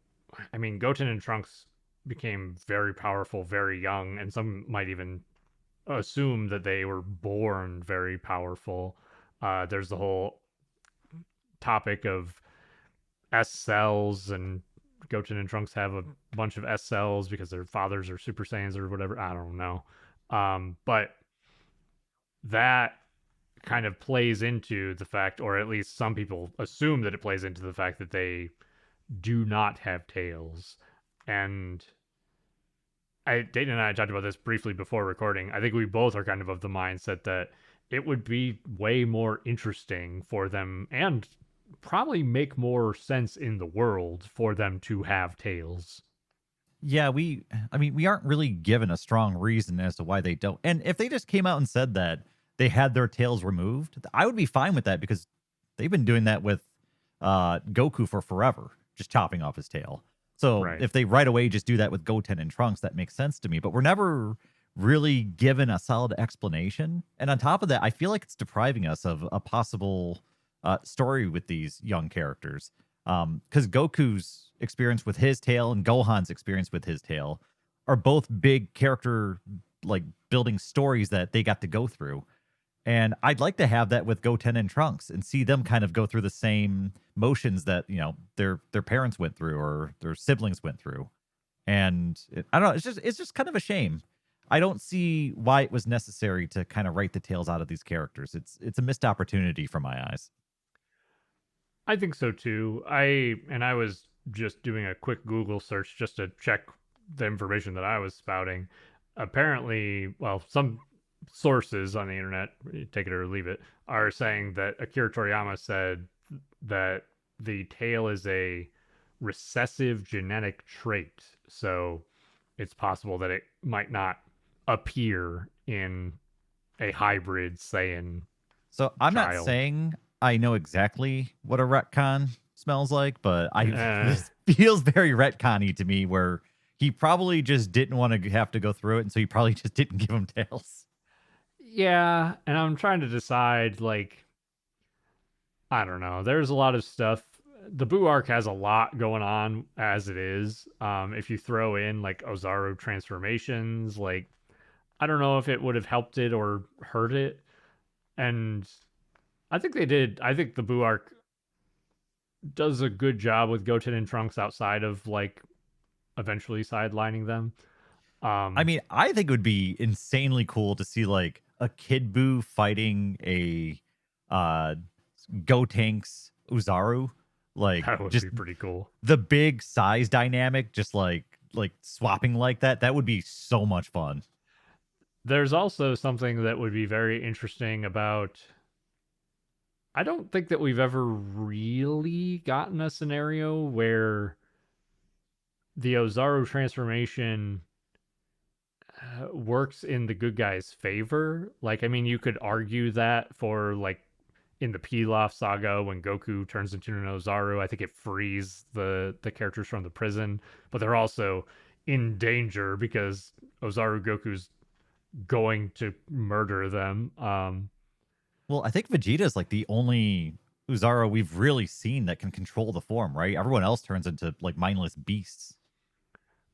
I mean, Goten and Trunks became very powerful very young, and some might even assume that they were born very powerful. There's the whole topic of S cells, and Goten and Trunks have a bunch of S cells because their fathers are Super Saiyans or whatever. I don't know. But that kind of plays into the fact, or at least some people assume that it plays into the fact that they do not have tails. And Dayton and I talked about this briefly before recording. I think we both are kind of the mindset that it would be way more interesting for them and probably make more sense in the world for them to have tails. Yeah, I mean, we aren't really given a strong reason as to why they don't. And if they just came out and said that they had their tails removed, I would be fine with that because they've been doing that with Goku for forever, just chopping off his tail. So Right. if they right away just do that with Goten and Trunks, that makes sense to me. But we're never really given a solid explanation. And on top of that, I feel like it's depriving us of a possible story with these young characters. Because Goku's experience with his tail and Gohan's experience with his tail are both big character like building stories that they got to go through. And I'd like to have that with Goten and Trunks and see them kind of go through the same motions that, their parents went through or their siblings went through. And I don't know, it's just kind of a shame. I don't see why it was necessary to kind of write the tails out of these characters. It's a missed opportunity from my eyes. I think so too. I was just doing a quick Google search just to check the information that I was spouting. Apparently, well, some sources on the internet, take it or leave it, are saying that Akira Toriyama said that the tail is a recessive genetic trait. So it's possible that it might not appear in a hybrid Saiyan So I'm not child. saying I know exactly what a retcon smells like, but I Uh, this feels very retcon-y to me where he probably just didn't want to have to go through it, and so he probably just didn't give him tails. yeah, and I'm trying to decide, like, I don't know. There's a lot of stuff. The Boo arc has a lot going on as it is. If you throw in like Ozaru transformations, like I don't know if it would have helped it or hurt it. And I think they did. I think the Boo arc does a good job with Goten and Trunks outside of like eventually sidelining them. I Um, mean, I think it would be insanely cool to see like a Kid Buu fighting a uh Gotenks Uzaru, like that would just be pretty cool. the big size dynamic, just like swapping like that. That would be so much fun. There's also something that would be very interesting about. I don't think that we've ever really gotten a scenario where the Ozaru transformation works in the good guy's favor. Like, I mean, you could argue that for like in the Pilaf saga when Goku turns into an Ozaru, I think it frees the characters from the prison, but they're also in danger because Ozaru Goku's going to murder them. Well, I think Vegeta is like the only Uzaru we've really seen that can control the form, right? Everyone else turns into like mindless beasts.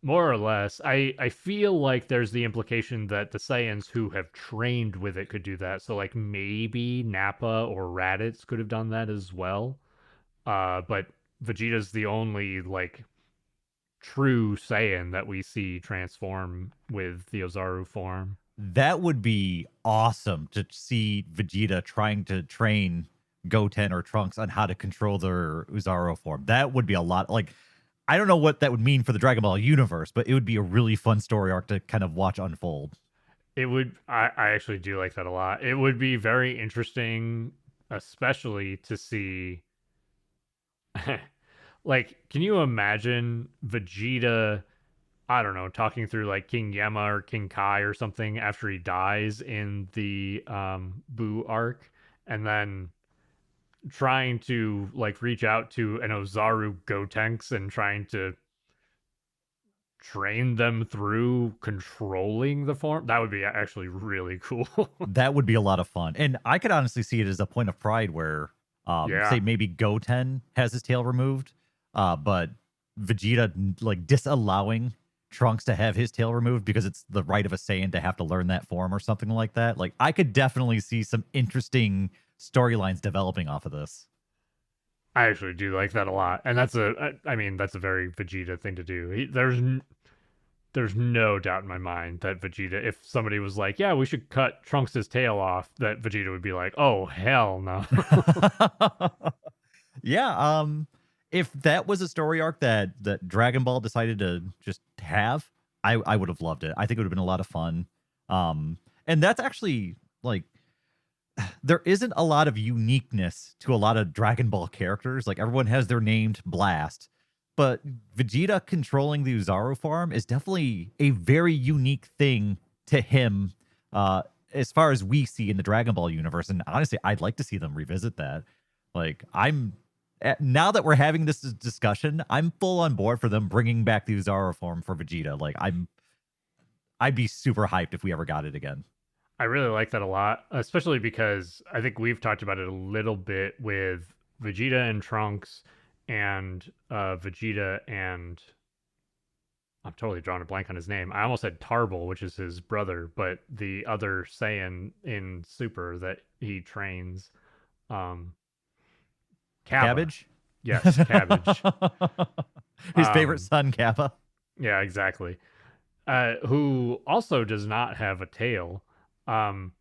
More or less. I feel like there's the implication that the Saiyans who have trained with it could do that. So like maybe Nappa or Raditz could have done that as well. But Vegeta's the only like true Saiyan that we see transform with the Ozaru form. That would be awesome to see Vegeta trying to train Goten or Trunks on how to control their Uzaru form. That would be a lot. Like, I don't know what that would mean for the Dragon Ball universe, but it would be a really fun story arc to kind of watch unfold. It would I actually do like that a lot. It would be very interesting, especially to see like, can you imagine Vegeta, I don't know, talking through like King Yama or King Kai or something after he dies in the Boo arc, and then trying to like reach out to an Ozaru Gotenks and trying to train them through controlling the form? That would be actually really cool. That would be a lot of fun. And I could honestly see it as a point of pride where, say Yeah. maybe Goten has his tail removed, but Vegeta like disallowing Trunks to have his tail removed because it's the right of a Saiyan to have to learn that form or something like that. Like I could definitely see some interesting storylines developing off of this. I actually do like that a lot, and I mean, that's a very Vegeta thing to do. There's no doubt in my mind that Vegeta, if somebody was like, "Yeah, we should cut Trunks' tail off," that Vegeta would be like, "Oh hell no." Yeah, if that was a story arc that Dragon Ball decided to just have, I would have loved it. I think it would have been a lot of fun. And that's actually like there isn't a lot of uniqueness to a lot of Dragon Ball characters. Like everyone has their named blast, but Vegeta controlling the Uzaru farm is definitely a very unique thing to him. As far as we see in the Dragon Ball universe, and honestly, I'd like to see them revisit that. Like now that we're having this discussion, I'm full on board for them bringing back the Uzaru form for Vegeta. Like I'd be super hyped if we ever got it again. I really like that a lot, especially because I think we've talked about it a little bit with Vegeta and Trunks and Vegeta and I'm totally drawing a blank on his name. I almost said Tarble, which is his brother, but the other Saiyan in Super that he trains, um, Kappa. Cabbage? Yes, Cabbage. His favorite Um, son, Kappa. yeah, exactly. who also does not have a tail. Um,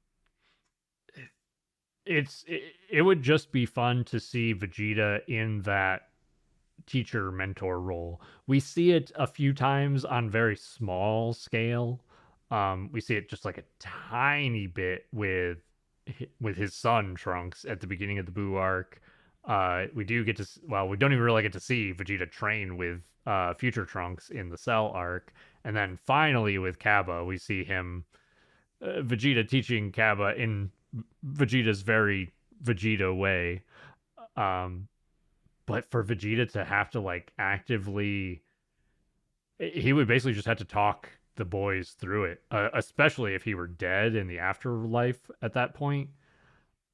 it would just be fun to see Vegeta in that teacher mentor role. We see it a few times on very small scale. We see it just like a tiny bit with his son Trunks at the beginning of the Buu arc. We do get to well, we don't even really get to see Vegeta train with future Trunks in the Cell arc, and then finally with Kaba, we see him Vegeta teaching Kaba in Vegeta's very Vegeta way. Um, but for Vegeta to have to like actively, he would basically just have to talk the boys through it, especially if he were dead in the afterlife at that point.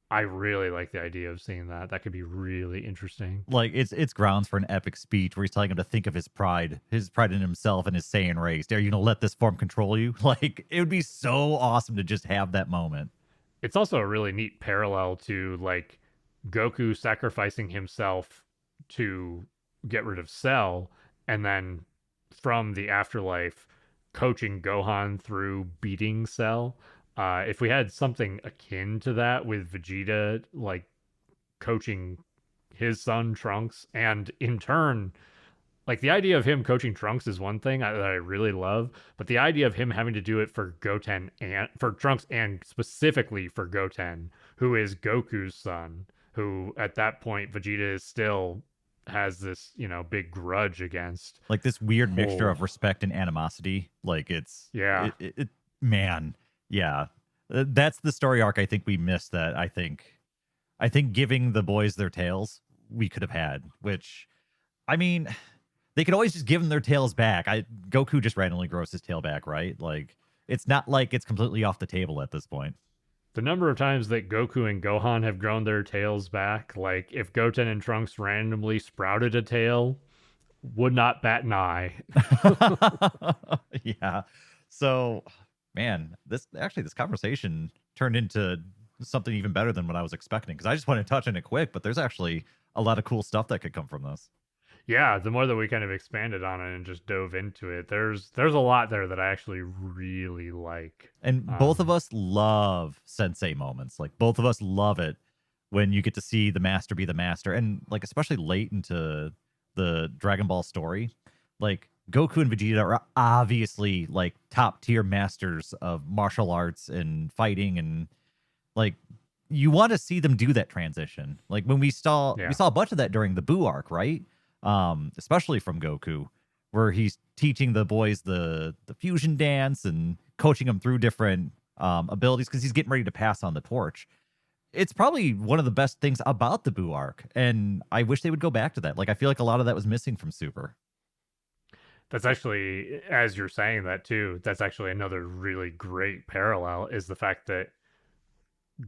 I really like the idea of seeing that. That could be really interesting. Like it's grounds for an epic speech where he's telling him to think of his pride in himself and his Saiyan race. Are you gonna let this form control you? Like it would be so awesome to just have that moment. It's also a really neat parallel to like Goku sacrificing himself to get rid of Cell, and then from the afterlife coaching Gohan through beating Cell. If we had something akin to that with Vegeta, like coaching his son Trunks, and in turn, like the idea of him coaching Trunks is one thing that I really love, but the idea of him having to do it for Goten and for Trunks and specifically for Goten, who is Goku's son, who at that point Vegeta is still has this, big grudge against. Like this weird mixture Oh, of respect and animosity. Like yeah. man, yeah. That's the story arc I think we missed that I think giving the boys their tails we could have had, which I mean, they could always just give them their tails back. Goku just randomly grows his tail back, right? Like it's not like it's completely off the table at this point. The number of times that Goku and Gohan have grown their tails back, like if Goten and Trunks randomly sprouted a tail, would not bat an eye. Yeah. So, man, this conversation turned into something even better than what I was expecting because I just want to touch on it quick, but there's actually a lot of cool stuff that could come from this. Yeah, the more that we kind of expanded on it and just dove into it, there's a lot there that I actually really like. And both of us love sensei moments. Like both of us love it when you get to see the master be the master and like especially late into the Dragon Ball story. Like Goku and Vegeta are obviously like top tier masters of martial arts and fighting and like you want to see them do that transition. Like when we Yeah. saw a bunch of that during the Buu arc, right? Especially from Goku, where he's teaching the boys the fusion dance and coaching them through different abilities because he's getting ready to pass on the torch. It's probably one of the best things about the Buu arc, and I wish they would go back to that. Like I feel like a lot of that was missing from Super. That's actually, as you're saying that too, that's actually another really great parallel is the fact that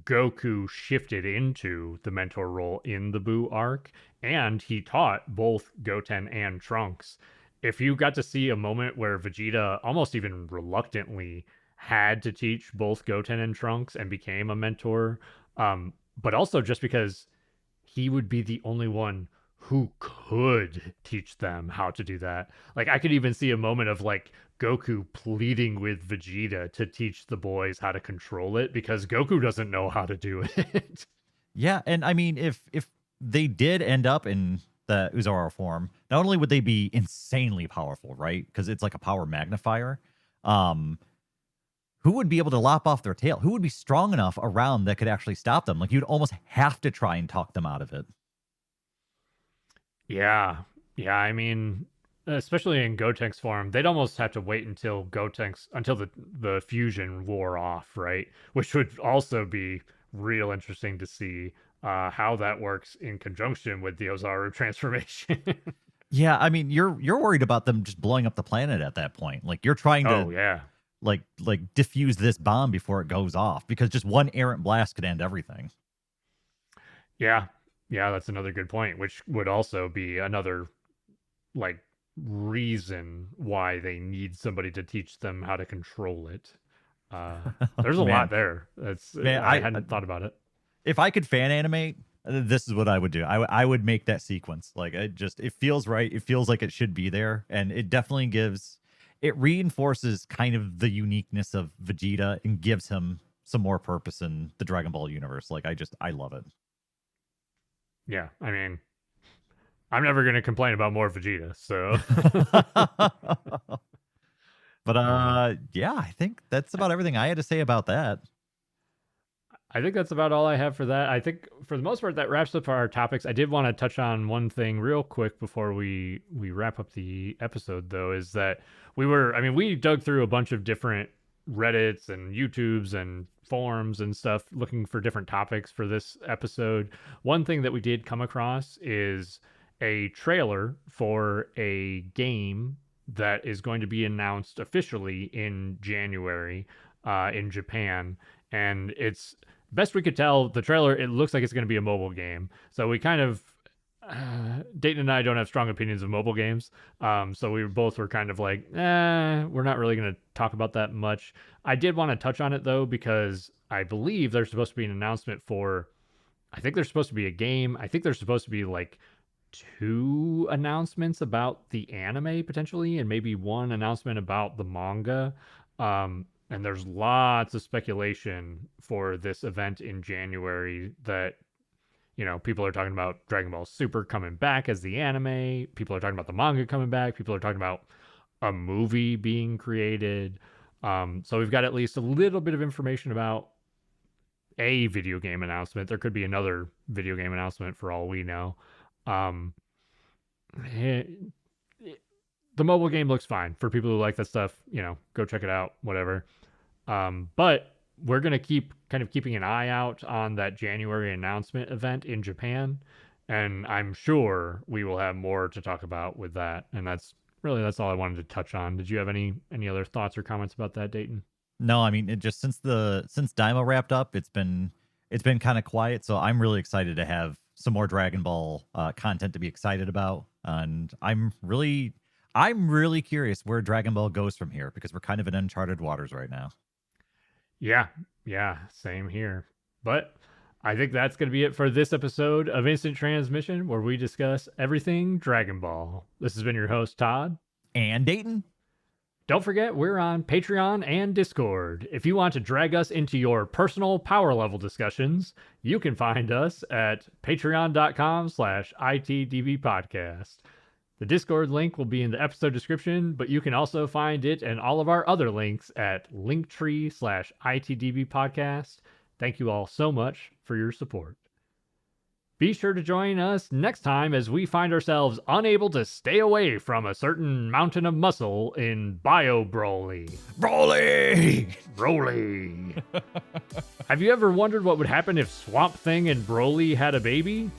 Goku shifted into the mentor role in the Buu arc, and he taught both Goten and Trunks. If you got to see a moment where Vegeta almost even reluctantly had to teach both Goten and Trunks and became a mentor, but also just because he would be the only one who could teach them how to do that. Like I could even see a moment of like Goku pleading with Vegeta to teach the boys how to control it because Goku doesn't know how to do it. Yeah, and I mean, if they did end up in the Uzara form, not only would they be insanely powerful, right? Because it's like a power magnifier. Um, who would be able to lop off their tail? Who would be strong enough around that could actually stop them? Like you'd almost have to try and talk them out of it. Yeah. Yeah, I mean, especially in Gotenks form, they'd almost have to wait until the fusion wore off, right? Which would also be real interesting to see how that works in conjunction with the Ozaru transformation. Yeah, I mean, you're worried about them just blowing up the planet at that point. Like you're trying to Oh yeah. like diffuse this bomb before it goes off because just one errant blast could end everything. Yeah. Yeah, that's another good point, which would also be another like reason why they need somebody to teach them how to control it. Uh there's a lot Man, there. That's man, I hadn't thought about it. if I could fan animate, this is what I would do. I would make that sequence. Like it feels right. It feels like it should be there, and it definitely gives. it reinforces kind of the uniqueness of Vegeta and gives him some more purpose in the Dragon Ball universe. Like I love it. Yeah, I mean, I'm never going to complain about more Vegeta, so. But yeah, I think that's about everything I had to say about that. I think that's about all I have for that. I think for the most part that wraps up our topics. I did want to touch on one thing real quick before we wrap up the episode, though, is that we dug through a bunch of different Reddits and YouTubes and forums and stuff looking for different topics for this episode. One thing that we did come across is a trailer for a game that is going to be announced officially in January in Japan. And it's best we could tell, the trailer, it looks like it's going to be a mobile game. So we kind of, Dayton and I don't have strong opinions of mobile games. So we both were kind of like, we're not really going to talk about that much. I did want to touch on it though, because I believe there's supposed to be an announcement for, I think there's supposed to be a game. I think there's supposed to be like 2 announcements about the anime potentially, and maybe 1 announcement about the manga. And there's lots of speculation for this event in January that, you know, people are talking about Dragon Ball Super coming back as the anime. People are talking about the manga coming back. People are talking about a movie being created. So we've got at least a little bit of information about a video game announcement. There could be another video game announcement for all we know. The mobile game looks fine for people who like that stuff. You know, go check it out, whatever. But we're going to keep keeping an eye out on that January announcement event in Japan. And I'm sure we will have more to talk about with that. And that's all I wanted to touch on. Did you have any other thoughts or comments about that, Dayton? No, I mean, it just since Daima wrapped up, it's been kind of quiet. So I'm really excited to have some more Dragon Ball content to be excited about. And I'm really curious where Dragon Ball goes from here, because we're kind of in uncharted waters right now. Yeah, same here. But I think that's going to be it for this episode of Instant Transmission, where we discuss everything Dragon Ball. This has been your host, Todd. And Dayton. Don't forget, we're on Patreon and Discord. If you want to drag us into your personal power level discussions, you can find us at patreon.com/ITDBpodcast. The Discord link will be in the episode description, but you can also find it and all of our other links at linktree/ITDBpodcast. Thank you all so much for your support. Be sure to join us next time as we find ourselves unable to stay away from a certain mountain of muscle in Bio Broly. Broly! Have you ever wondered what would happen if Swamp Thing and Broly had a baby?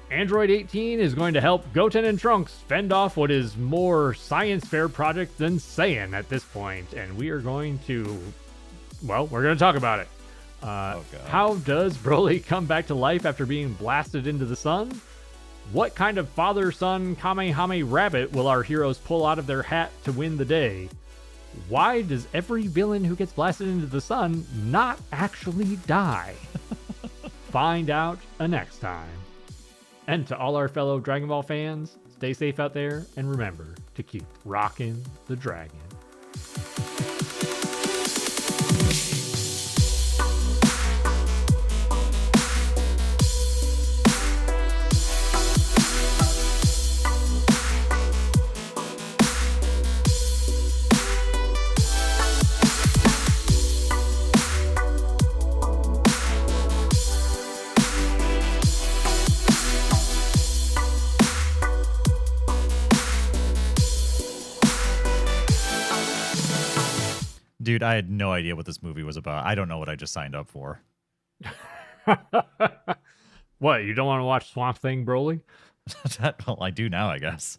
Android 18 is going to help Goten and Trunks fend off what is more science fair project than Saiyan at this point, and we are going to, we're going to talk about it. How does Broly come back to life after being blasted into the sun? What kind of father-son Kamehame rabbit will our heroes pull out of their hat to win the day? Why does every villain who gets blasted into the sun not actually die? Find out next time. And to all our fellow Dragon Ball fans, stay safe out there, and remember to keep rocking the dragon. Dude, I had no idea what this movie was about. I don't know what I just signed up for. What, you don't want to watch Swamp Thing, Broly? Well, I do now, I guess.